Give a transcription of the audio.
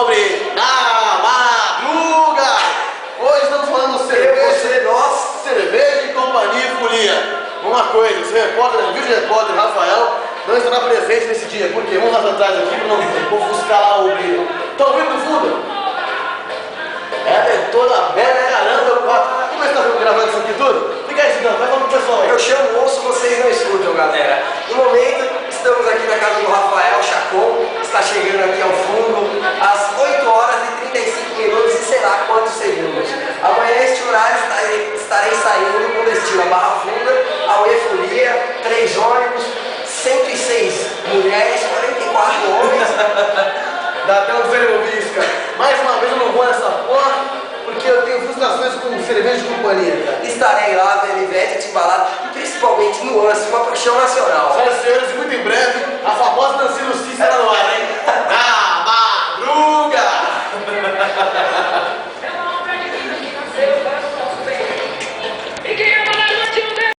sobre a madruga. Hoje estamos falando cerveja e companhia e folia. Uma coisa, o vídeo repórter Rafael não estará presente nesse dia, porque vamos lá atrás aqui para não ofuscar lá o brilho. Estão ouvindo no fundo? Ela é toda bela, caramba. Como é que está gravando isso aqui tudo? Fica aí, Cidão, vai falando pro pessoal aí. Eu chamo o ouço, vocês não escutam, galera. No momento, estamos aqui na casa do Rafael Chacon, está chegando aqui ao fundo, às 8 horas e 35 minutos e sei lá quantos segundos. Amanhã, este horário, estarei saindo com destino a Barra Funda, a Folia, 3 ônibus, 106 mulheres, 44 homens. Dá até um desvelo cara. Mais uma vez eu não vou nessa porra, porque eu tenho frustrações com cerveja de companhia, cara. Estarei lá vendo Ivete Timbalada e principalmente Nuance, uma paixão nacional. Senhoras e senhores, muito em breve, a